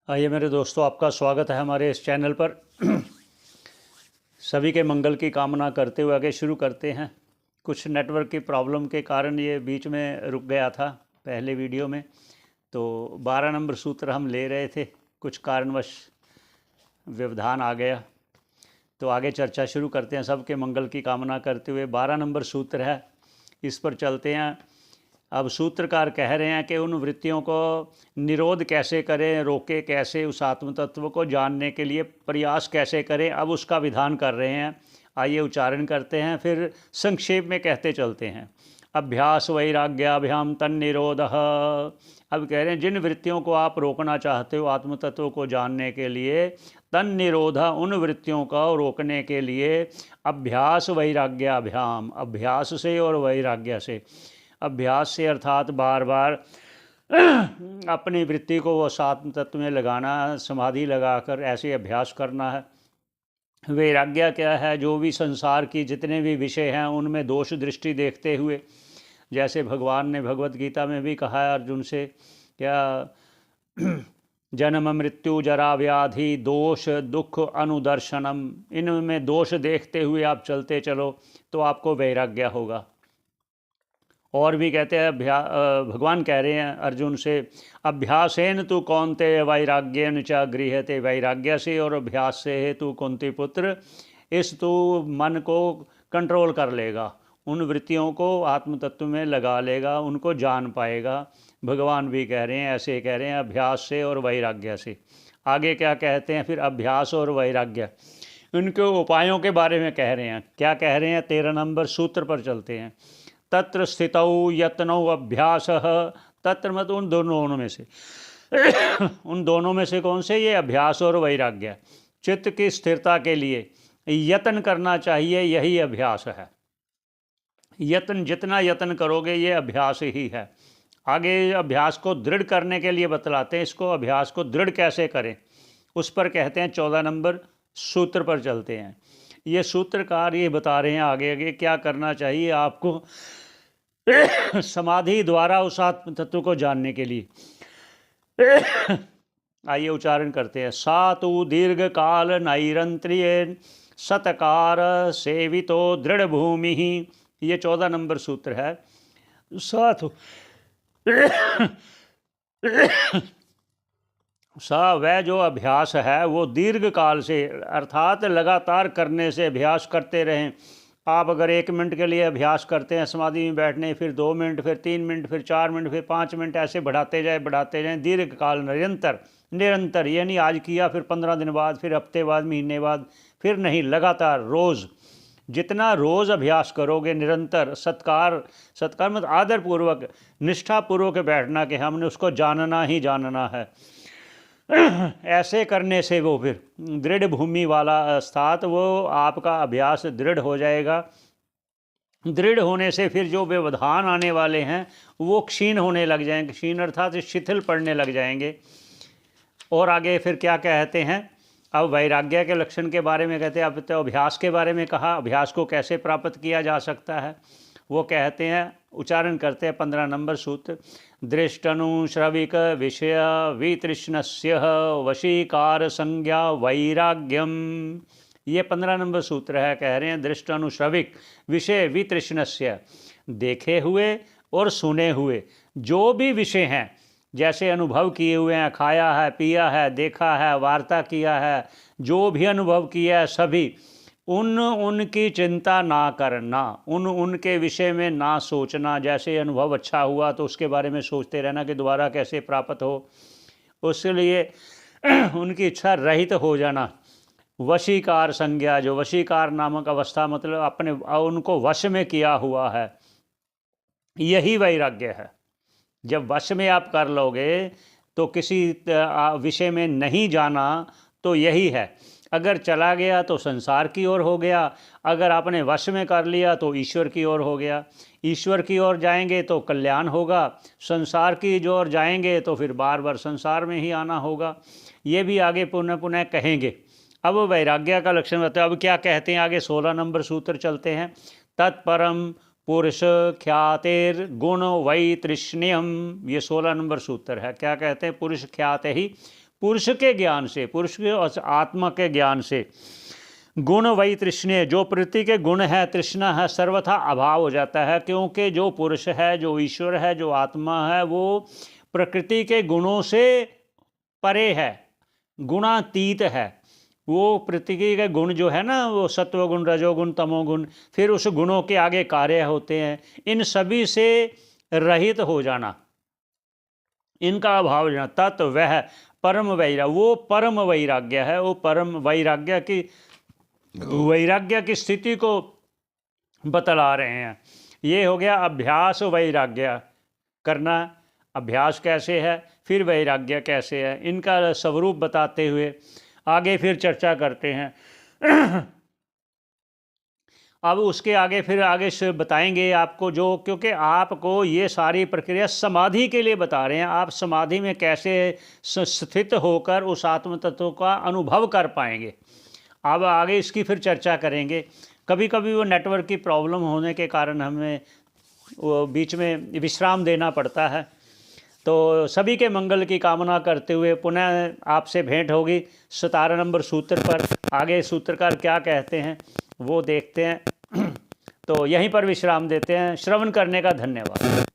आइए मेरे दोस्तों, आपका स्वागत है हमारे इस चैनल पर। सभी के मंगल की कामना करते हुए आगे शुरू करते हैं। कुछ नेटवर्क की प्रॉब्लम के कारण ये बीच में रुक गया था पहले वीडियो में। तो 12 नंबर सूत्र हम ले रहे थे, कुछ कारणवश व्यवधान आ गया। तो आगे चर्चा शुरू करते हैं सबके मंगल की कामना करते हुए। 12 नंबर सूत्र है, इस पर चलते हैं। अब सूत्रकार कह रहे हैं कि उन वृत्तियों को निरोध कैसे करें, रोके कैसे, उस आत्म तत्व को जानने के लिए प्रयास कैसे करें, अब उसका विधान कर रहे हैं। आइए उच्चारण करते हैं, फिर संक्षेप में कहते चलते हैं। अभ्यास वैराग्याभ्याम तन निरोध। अब कह रहे हैं जिन वृत्तियों को आप रोकना चाहते हो आत्म तत्व को जानने के लिए, तन निरोध, उन वृत्तियों को रोकने के लिए अभ्यास वैराग्याभ्याम, अभ्यास से और वैराग्य से। अभ्यास से अर्थात बार बार अपनी वृत्ति को वो आत्म तत्व में लगाना, समाधि लगाकर ऐसे अभ्यास करना है। वैराग्य क्या है? जो भी संसार की जितने भी विषय हैं उनमें दोष दृष्टि देखते हुए, जैसे भगवान ने भगवत गीता में भी कहा है अर्जुन से, क्या जन्म मृत्यु जरा व्याधि दोष दुख अनुदर्शनम, इनमें दोष देखते हुए आप चलते चलो तो आपको वैराग्य होगा। और भी कहते हैं, भगवान कह रहे हैं अर्जुन से, अभ्यासेन तू कौन्ते वैराग्येन च गृह्यते, वैराग्य से और अभ्यास से है तू कुंती पुत्र, इस तू मन को कंट्रोल कर लेगा, उन वृत्तियों को आत्म तत्व में लगा लेगा, उनको जान पाएगा। भगवान भी कह रहे हैं, ऐसे कह रहे हैं, अभ्यास से और वैराग्य से। आगे क्या कहते हैं फिर? अभ्यास और वैराग्य, उनके उपायों के बारे में कह रहे हैं। क्या कह रहे हैं? 13 नंबर सूत्र पर चलते हैं। तत्र स्थितौ यत्नौ अभ्यास, तत्र मत उन दोनों में से उन दोनों में से कौन से? ये अभ्यास और वैराग्य। चित्त की स्थिरता के लिए यत्न करना चाहिए, यही अभ्यास है। यत्न, जितना यत्न करोगे ये अभ्यास ही है। आगे अभ्यास को दृढ़ करने के लिए बतलाते हैं, इसको अभ्यास को दृढ़ कैसे करें उस पर कहते हैं। 14 नंबर सूत्र पर चलते हैं। ये सूत्रकार ये बता रहे हैं आगे आगे क्या करना चाहिए आपको समाधि द्वारा उस आत्म तत्व को जानने के लिए। आइए उच्चारण करते हैं। सातु दीर्घ काल नैरंत्रिय सतकार सेवितो दृढ़ भूमि, ये 14 नंबर सूत्र है। सातु सा वह जो अभ्यास है वो दीर्घ काल से, अर्थात लगातार करने से, अभ्यास करते रहें। आप अगर 1 मिनट के लिए अभ्यास करते हैं समाधि में बैठने, फिर 2 मिनट, फिर 3 मिनट, फिर 4 मिनट, फिर 5 मिनट, ऐसे बढ़ाते जाएं दीर्घ काल, निरंतर, ये नहीं आज किया फिर 15 दिन बाद, फिर हफ्ते बाद, महीने बाद, फिर नहीं, लगातार रोज़। जितना रोज़ अभ्यास करोगे निरंतर, सत्कार मतलब आदरपूर्वक, निष्ठापूर्वक बैठना कि हमने उसको जानना ही जानना है। ऐसे करने से वो फिर दृढ़ भूमि वाला अर्थात वो आपका अभ्यास दृढ़ हो जाएगा। दृढ़ होने से फिर जो व्यवधान आने वाले हैं वो क्षीण होने लग जाएंगे, क्षीण अर्थात शिथिल पड़ने लग जाएंगे। और आगे फिर क्या कहते हैं? अब वैराग्य के लक्षण के बारे में कहते हैं। अब तो अभ्यास के बारे में कहा, अभ्यास को कैसे प्राप्त किया जा सकता है वो कहते हैं, उच्चारण करते हैं। 15 नंबर सूत्र। दृष्टनुश्रविक विषय वितृष्णस्य वशीकार संज्ञा वैराग्यम, ये 15 नंबर सूत्र है। कह रहे हैं दृष्टनुश्रविक विषय वितृष्णस्य, देखे हुए और सुने हुए जो भी विषय हैं, जैसे अनुभव किए हुए हैं, खाया है, पिया है, देखा है, वार्ता किया है, जो भी अनुभव किया है सभी, उनकी चिंता ना करना, उनके विषय में ना सोचना। जैसे अनुभव अच्छा हुआ तो उसके बारे में सोचते रहना कि दोबारा कैसे प्राप्त हो, उसके लिए उनकी इच्छा रहित हो जाना। वशीकार संज्ञा, जो वशीकार नामक अवस्था, मतलब अपने उनको वश में किया हुआ है, यही वैराग्य है। जब वश में आप कर लोगे तो किसी विषय में नहीं जाना, तो यही है। अगर चला गया तो संसार की ओर हो गया, अगर आपने वश में कर लिया तो ईश्वर की ओर हो गया। ईश्वर की ओर जाएंगे तो कल्याण होगा, संसार की जो ओर जाएंगे तो फिर बार बार संसार में ही आना होगा। ये भी आगे पुनः पुनः कहेंगे। अब वैराग्य का लक्षण बताते हैं। अब क्या कहते हैं आगे? 16 नंबर सूत्र चलते हैं। तत्परम पुरुष ख्यातेर गुण वैतृष्ण्यम, ये 16 नंबर सूत्र है। क्या कहते हैं? पुरुष ख्याते ही, पुरुष के ज्ञान से, पुरुष के और आत्मा के ज्ञान से। गुण वही तृष्णे, जो प्रकृति के गुण है, तृष्णा है, सर्वथा अभाव हो जाता है, क्योंकि जो पुरुष है, जो ईश्वर है, जो आत्मा है, वो प्रकृति के गुणों से परे है, गुणातीत है। वो प्रकृति के गुण जो है ना, वो सत्वगुण, रजोगुण, तमोगुण, फिर उस गुणों के आगे कार्य होते हैं, इन सभी से रहित हो जाना, इनका अभाव हो जाना। तत् वह परम वैराग्य, वो परम वैराग्य है, वो परम वैराग्य की स्थिति को बतला रहे हैं। ये हो गया अभ्यास वैराग्य करना, अभ्यास कैसे है, फिर वैराग्य कैसे है, इनका स्वरूप बताते हुए आगे फिर चर्चा करते हैं। अब उसके आगे फिर आगे से बताएंगे आपको, जो क्योंकि आपको ये सारी प्रक्रिया समाधि के लिए बता रहे हैं, आप समाधि में कैसे स्थित होकर उस आत्म तत्व का अनुभव कर पाएंगे। अब आगे इसकी फिर चर्चा करेंगे। कभी कभी वो नेटवर्क की प्रॉब्लम होने के कारण हमें वो बीच में विश्राम देना पड़ता है। तो सभी के मंगल की कामना करते हुए पुनः आपसे भेंट होगी 17 नंबर सूत्र पर। आगे सूत्रकार क्या कहते हैं वो देखते हैं। तो यहीं पर विश्राम देते हैं। श्रवण करने का धन्यवाद।